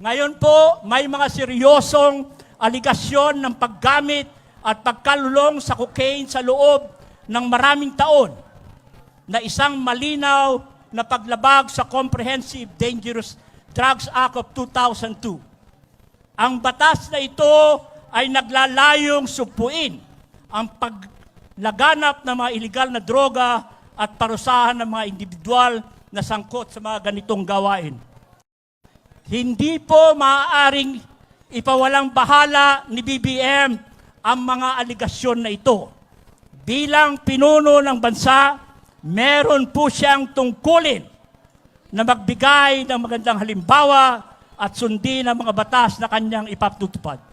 Ngayon po, may mga seryosong aligasyon ng paggamit at pagkalulong sa cocaine sa loob ng maraming taon na isang malinaw na paglabag sa Comprehensive Dangerous Drugs Act of 2002. Ang batas na ito ay naglalayong sugpuin ang paglaganap ng mga iligal na droga at parusahan ng mga individual na sangkot sa mga ganitong gawain. Hindi po maaaring ipawalang bahala ni BBM ang mga aligasyon na ito. Bilang pinuno ng bansa, meron po siyang tungkulin na magbigay ng magandang halimbawa at sundin ang mga batas na kanyang ipatutupad.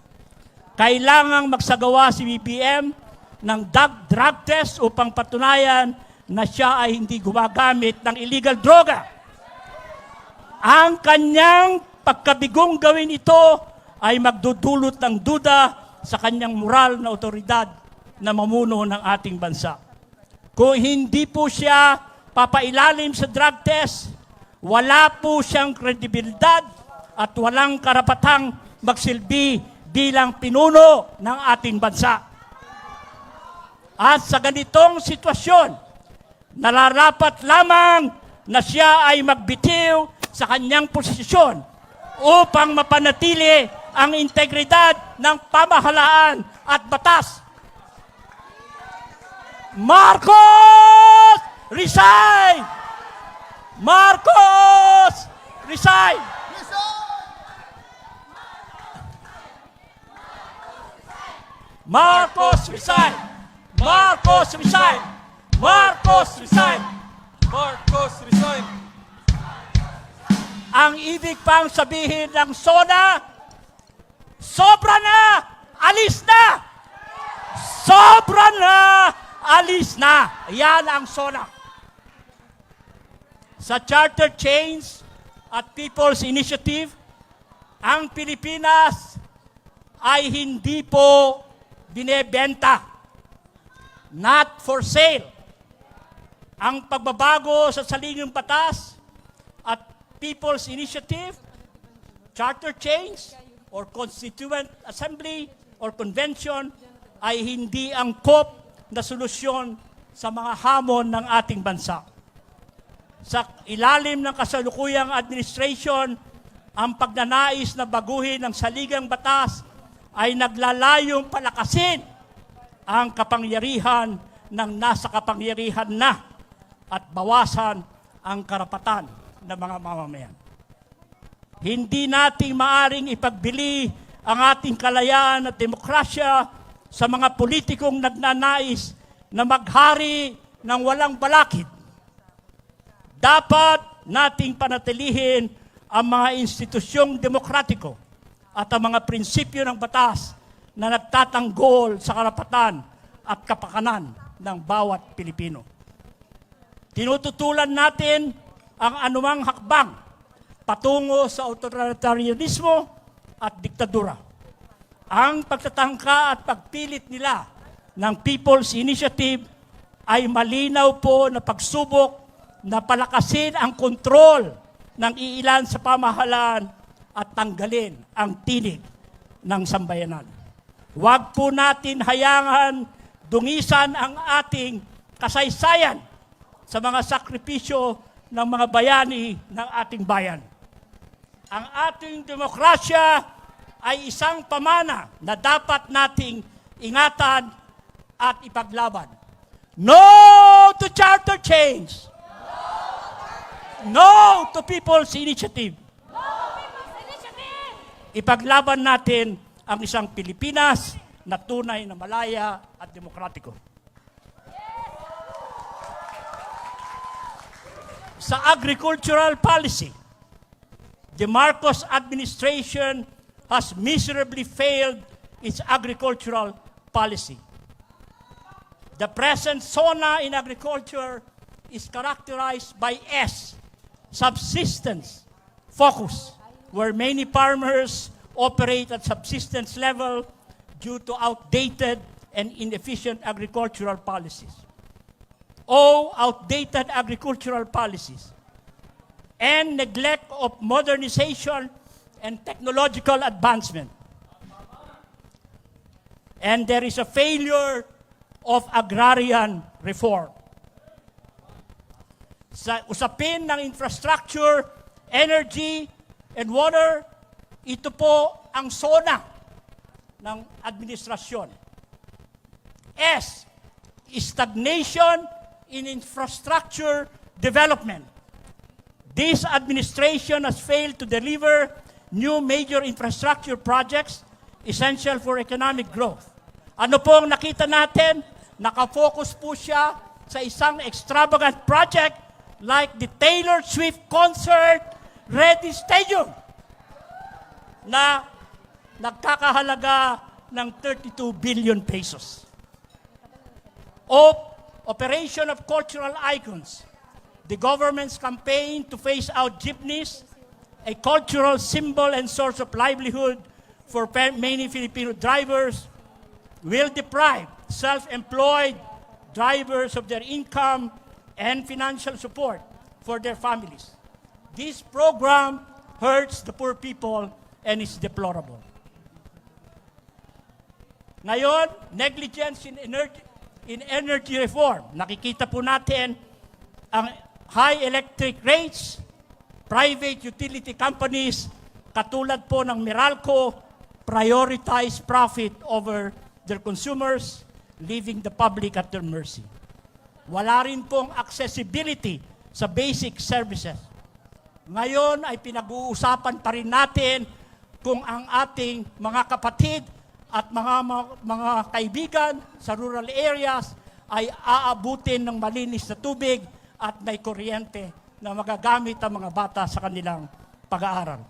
Kailangang magsagawa si BBM ng drug test upang patunayan na siya ay hindi gumagamit ng illegal droga. Ang kanyang pagkabigong gawin ito ay magdudulot ng duda sa kanyang moral na otoridad na mamuno ng ating bansa. Kung hindi po siya papailalim sa drug test, wala po siyang kredibilidad at walang karapatang magsilbi bilang pinuno ng ating bansa. At sa ganitong sitwasyon, nararapat lamang na siya ay magbitiw sa kanyang posisyon upang mapanatili ang integridad ng pamahalaan at batas. Marcos! Resign! Marcos! Resign! Marcos resign! Marcos resign! Marcos resign! Marcos resign! Ang ibig pang sabihin ng SONA, sobra na! Alis na! Sobra na! Alis na! Yan ang SONA. Sa Charter Change at People's Initiative, ang Pilipinas ay hindi po binebenta. Not for sale. Ang pagbabago sa saligang batas at People's Initiative, Charter Change, or Constituent Assembly, or Convention, ay hindi angkop na solusyon sa mga hamon ng ating bansa. Sa ilalim ng kasalukuyang administration, ang pagnanais na baguhin ang saligang batas ay naglalayong palakasin ang kapangyarihan ng nasa kapangyarihan na at bawasan ang karapatan ng mga mamamayan. Hindi natin maaring ipagbili ang ating kalayaan at demokrasya sa mga politikong nagnanais na maghari ng walang balakid. Dapat nating panatilihin ang mga institusyong demokratiko at ang mga prinsipyo ng batas na nagtatanggol sa karapatan at kapakanan ng bawat Pilipino. Tinututulan natin ang anumang hakbang patungo sa authoritarianismo at diktadura. Ang pagtatangka at pagpilit nila ng People's Initiative ay malinaw po na pagsubok na palakasin ang kontrol ng iilan sa pamahalaan at tanggalin ang tinig ng sambayanan. Huwag po natin hayangan dungisan ang ating kasaysayan sa mga sakripisyo ng mga bayani ng ating bayan. Ang ating demokrasya ay isang pamana na dapat nating ingatan at ipaglaban. No to charter change! No to People's Initiative! Ipaglaban natin ang isang Pilipinas na tunay na malaya at demokratiko. Sa agricultural policy, the Marcos administration has miserably failed its agricultural policy. The present SONA in agriculture is characterized by subsistence focus, where many farmers operate at subsistence level due to outdated and inefficient agricultural policies. Outdated agricultural policies and neglect of modernization and technological advancement. And there is a failure of agrarian reform. Sa usapin ng infrastructure, energy, and water, ito po ang sona ng administrasyon. S, stagnation in infrastructure development. This administration has failed to deliver new major infrastructure projects essential for economic growth. Ano po ang nakita natin? Nakafocus po siya sa isang extravagant project like the Taylor Swift concert Ready Stadium na nagkakahalaga ng 32 billion pesos. Operation of cultural icons. The government's campaign to phase out jeepneys, a cultural symbol and source of livelihood for many Filipino drivers, will deprive self-employed drivers of their income and financial support for their families. This program hurts the poor people and is deplorable. Ngayon, negligence in energy reform. Nakikita po natin ang high electric rates, private utility companies, katulad po ng Meralco, prioritize profit over their consumers, leaving the public at their mercy. Wala rin pong accessibility sa basic services. Ngayon ay pinag-uusapan pa rin natin kung ang ating mga kapatid at mga kaibigan sa rural areas ay aabutin ng malinis na tubig at may kuryente na magagamit ang mga bata sa kanilang pag-aaral.